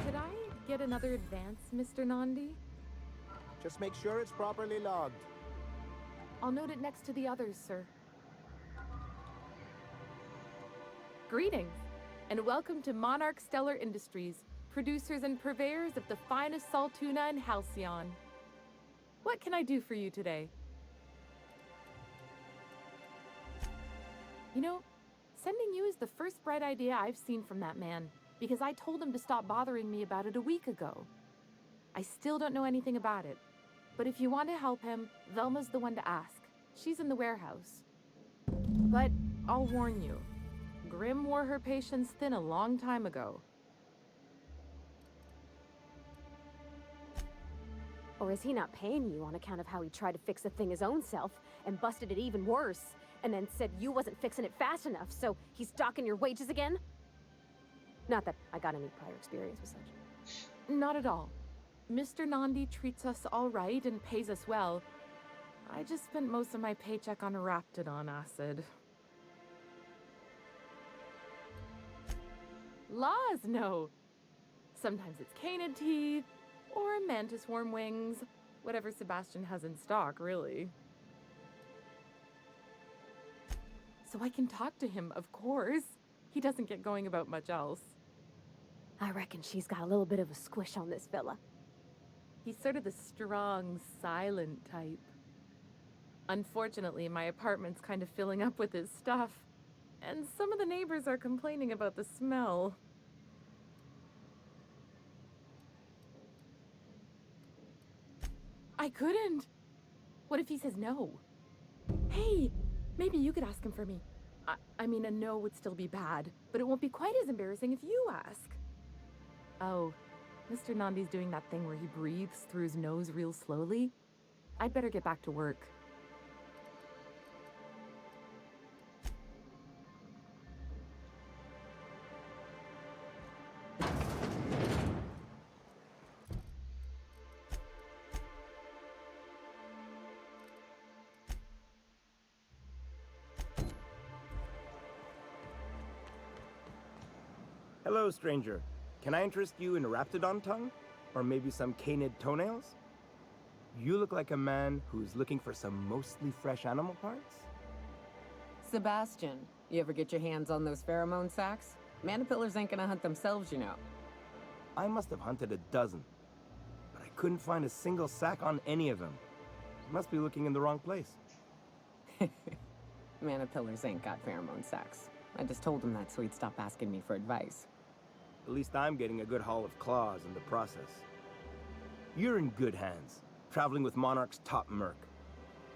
A: Could I get another advance, Mr. Nandi?
I: Just make sure it's properly logged.
A: I'll note it next to the others, sir. Greetings, and welcome to Monarch Stellar Industries, producers and purveyors of the finest salt tuna in Halcyon. What can I do for you today? You know, sending you is the first bright idea I've seen from that man, because I told him to stop bothering me about it a week ago. I still don't know anything about it, but if you want to help him, Velma's the one to ask. She's in the warehouse. But I'll warn you, Grim wore her patience thin a long time ago.
T: Or is he not paying you on account of how he tried to fix the thing his own self and busted it even worse, and then said you wasn't fixing it fast enough, so he's docking your wages again? Not that I got any prior experience with such.
A: Not at all. Mr. Nandi treats us all right and pays us well. I just spent most of my paycheck on Raptidon acid. Laws, no. Sometimes it's canid teeth, or mantis worm wings. Whatever Sebastian has in stock, really. So I can talk to him, of course. He doesn't get going about much else.
T: I reckon she's got a little bit of a squish on this fella.
A: He's sort of the strong, silent type. Unfortunately, my apartment's kind of filling up with his stuff, and some of the neighbors are complaining about the smell. I couldn't. What if he says no? Hey, maybe you could ask him for me. I mean, a no would still be bad, but it won't be quite as embarrassing if you ask. Oh, Mr. Nandi's doing that thing where he breathes through his nose real slowly. I'd better get back to work.
D: Hello, stranger. Can I interest you in raptidon tongue? Or maybe some canid toenails? You look like a man who's looking for some mostly fresh animal parts?
V: Sebastian, you ever get your hands on those pheromone sacs? Manipillars ain't gonna hunt themselves, you know.
D: I must have hunted a dozen, but I couldn't find a single sack on any of them. Must be looking in the wrong place.
V: Manipillars ain't got pheromone sacs. I just told him that so he'd stop asking me for advice.
D: At least I'm getting a good haul of claws in the process. You're in good hands, traveling with Monarch's top merc.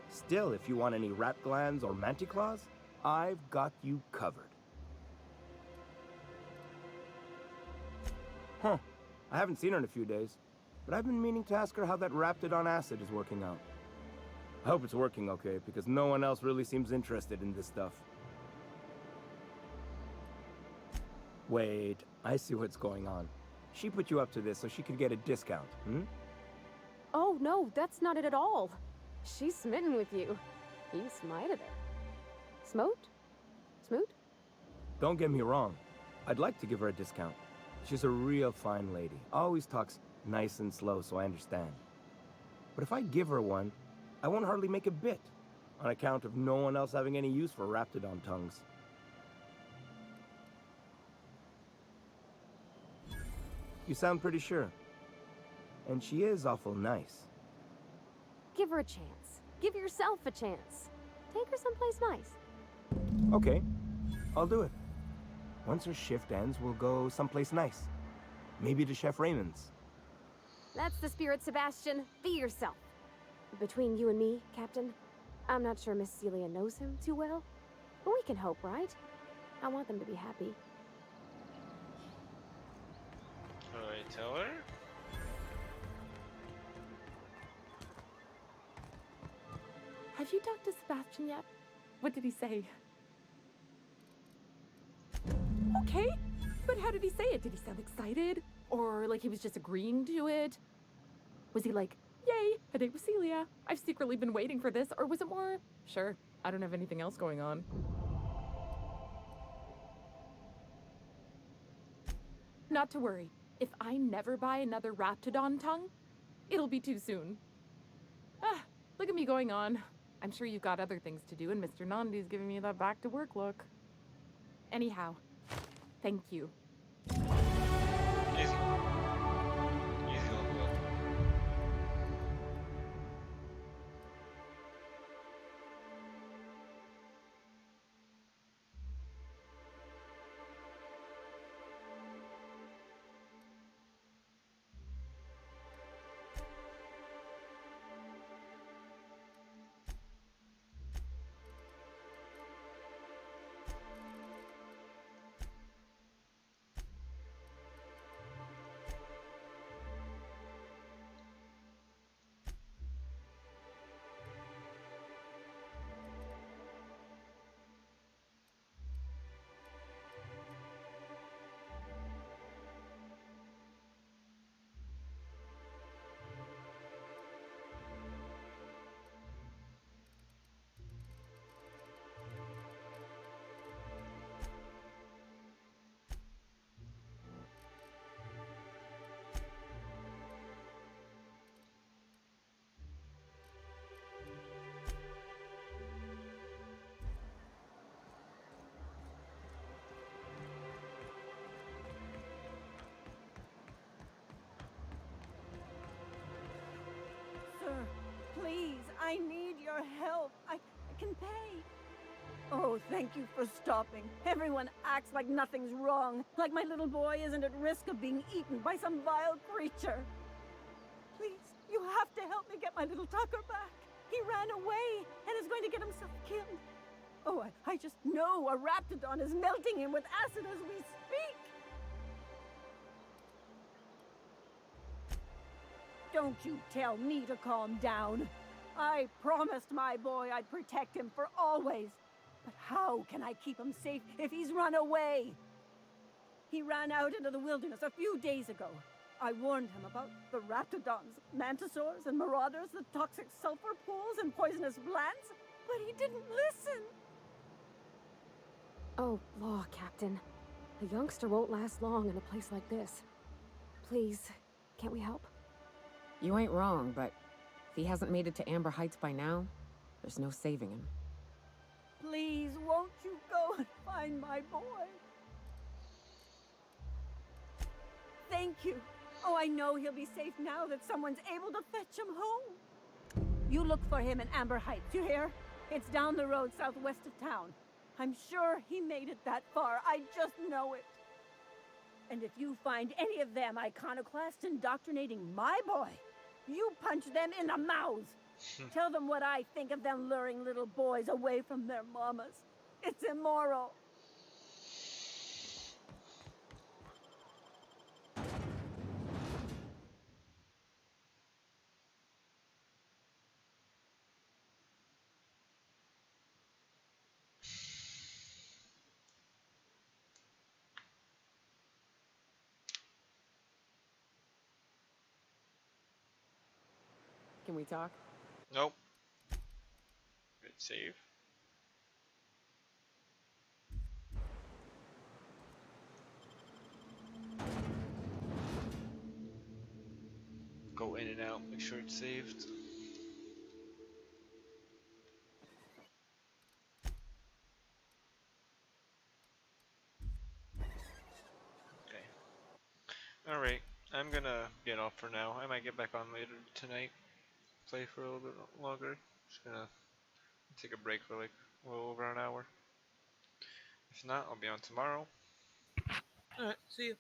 D: Still, if you want any rat glands or manticlaws, I've got you covered. Huh. I haven't seen her in a few days, but I've been meaning to ask her how that raptidon acid is working out. I hope it's working okay, because no one else really seems interested in this stuff. Wait, I see what's going on. She put you up to this so she could get a discount, hmm?
T: Oh, no, that's not it at all. She's smitten with you. You smited her. Smote? Smoot?
D: Don't get me wrong. I'd like to give her a discount. She's a real fine lady. Always talks nice and slow, so I understand. But if I give her one, I won't hardly make a bit, on account of no one else having any use for raptidon tongues. You sound pretty sure. And she is awful nice.
T: Give her a chance. Give yourself a chance. Take her someplace nice.
D: Okay, I'll do it. Once her shift ends, we'll go someplace nice. Maybe to Chef Raymond's.
T: That's the spirit, Sebastian. Be yourself. Between you and me, Captain, I'm not sure Miss Celia knows him too well, but we can hope, right? I want them to be happy.
B: Alright, tell her?
A: Have you talked to Sebastian yet? What did he say? Okay, but how did he say it? Did he sound excited? Or like he was just agreeing to it? Was he like, yay, a date with Celia. I've secretly been waiting for this. Or was it more, sure, I don't have anything else going on. Not to worry. If I never buy another Raptidon tongue, it'll be too soon. Ah, look at me going on. I'm sure you've got other things to do, and Mr. Nandi's giving me that back-to-work look. Anyhow, thank you.
B: Easy. Easy level up.
U: Sir, please, I need your help. I can pay. Oh, thank you for stopping. Everyone acts like nothing's wrong, like my little boy isn't at risk of being eaten by some vile creature. Please, you have to help me get my little Tucker back. He ran away and is going to get himself killed. Oh, I just know a Raptidon is melting him with acid as we speak. Don't you tell me to calm down. I promised my boy I'd protect him for always. But how can I keep him safe if he's run away? He ran out into the wilderness a few days ago. I warned him about the Raptidons, Mantisaurs, and Marauders, the toxic sulfur pools and poisonous glands, but he didn't listen.
T: Oh, law, Captain. A youngster won't last long in a place like this. Please, can't we help?
V: You ain't wrong, but if he hasn't made it to Amber Heights by now, there's no saving him.
U: Please, won't you go and find my boy? Thank you. Oh, I know he'll be safe now that someone's able to fetch him home. You look for him in Amber Heights, you hear? It's down the road southwest of town. I'm sure he made it that far. I just know it. And if you find any of them iconoclasts indoctrinating my boy, you punch them in the mouths. Tell them what I think of them luring little boys away from their mamas. It's immoral.
V: Can we talk?
B: Nope. Hit save. Go in and out, make sure it's saved. Okay. Alright, I'm gonna get off for now. I might get back on later tonight. Play for a little bit longer. Just gonna take a break for like a little over an hour. If not, I'll be on tomorrow. Alright, see you.